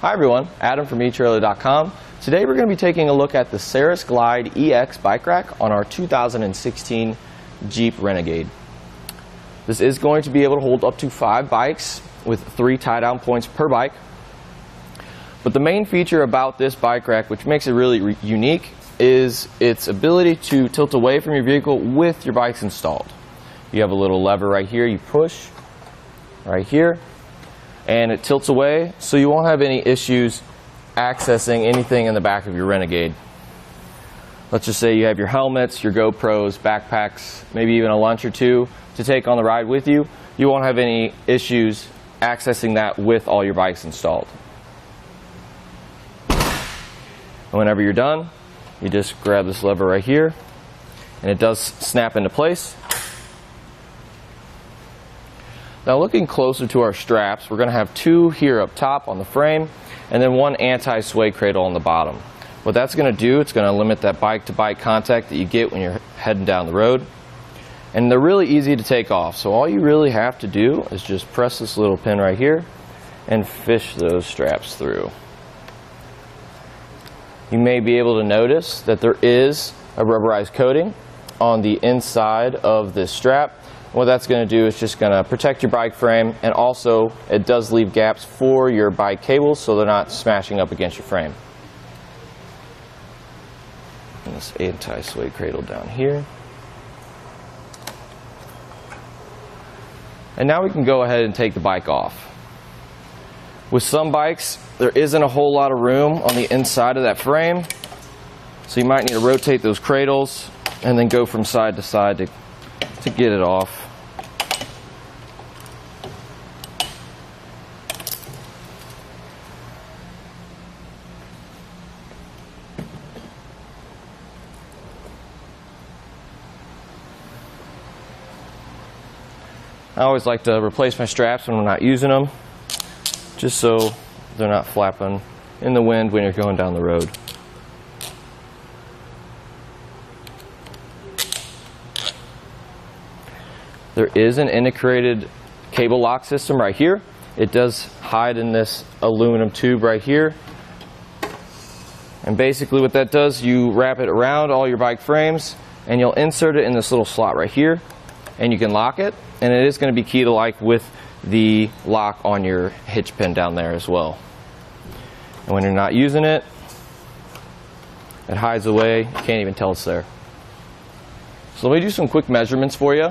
Hi everyone, Adam from etrailer.com. Today we're going to be taking a look at the Saris Glide EX bike rack on our 2016 Jeep Renegade. This is going to be able to hold up to 5 bikes with 3 tie-down points per bike. But the main feature about this bike rack, which makes it really unique, is its ability to tilt away from your vehicle with your bikes installed. You have a little lever right here, you push right here, and it tilts away, so you won't have any issues accessing anything in the back of your Renegade. Let's just say you have your helmets, your GoPros, backpacks, maybe even a lunch or two to take on the ride with you. You won't have any issues accessing that with all your bikes installed. And whenever you're done, you just grab this lever right here, and it does snap into place. Now looking closer to our straps, we're going to have 2 here up top on the frame and then 1 anti-sway cradle on the bottom. What that's going to do, it's going to limit that bike-to-bike contact that you get when you're heading down the road. And they're really easy to take off, so all you really have to do is just press this little pin right here and fish those straps through. You may be able to notice that there is a rubberized coating on the inside of this strap. What that's going to do is just going to protect your bike frame, and also it does leave gaps for your bike cables so they're not smashing up against your frame. And this anti-sway cradle down here. And now we can go ahead and take the bike off. With some bikes, there isn't a whole lot of room on the inside of that frame, so you might need to rotate those cradles and then go from side to side to get it off. I always like to replace my straps when we're not using them, just so they're not flapping in the wind when you're going down the road. There is an integrated cable lock system right here. It does hide in this aluminum tube right here. And basically what that does, you wrap it around all your bike frames and you'll insert it in this little slot right here, and you can lock it. And it is going to be key to like with the lock on your hitch pin down there as well. And when you're not using it, it hides away. You can't even tell it's there. So let me do some quick measurements for you.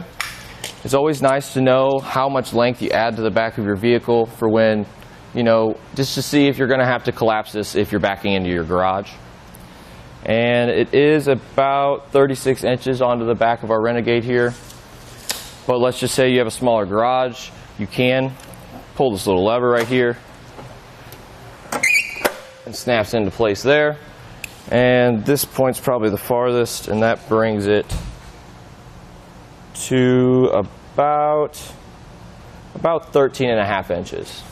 It's always nice to know how much length you add to the back of your vehicle for when, just to see if you're going to have to collapse this if you're backing into your garage. And it is about 36 inches onto the back of our Renegade here. But let's just say you have a smaller garage, you can pull this little lever right here and snaps into place there. And this point's probably the farthest, and that brings it to about 13.5 inches.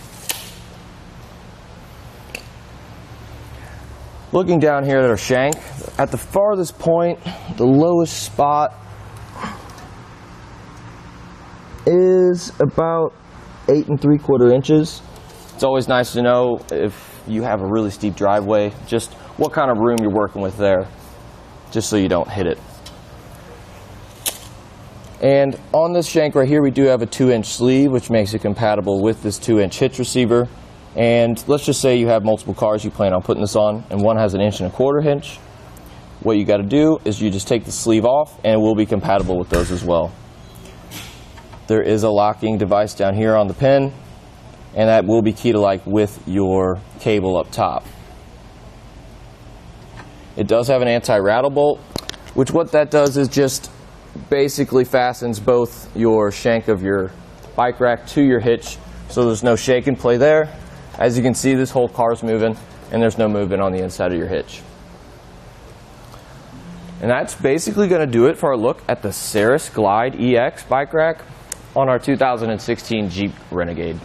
Looking down here at our shank, at the farthest point, the lowest spot is about 8 3/4 inches. It's always nice to know if you have a really steep driveway, just what kind of room you're working with there, just so you don't hit it. And on this shank right here, we do have a 2-inch sleeve, which makes it compatible with this 2-inch hitch receiver. And let's just say you have multiple cars you plan on putting this on, and one has an 1 1/4 inch. What you got to do is you just take the sleeve off, and it will be compatible with those as well. There is a locking device down here on the pin, and that will be key to like with your cable up top. It does have an anti-rattle bolt, which what that does is just basically fastens both your shank of your bike rack to your hitch, so there's no shake and play there. As you can see, this whole car's moving, and there's no movement on the inside of your hitch. And that's basically going to do it for our look at the Saris Glide EX bike rack on our 2016 Jeep Renegade.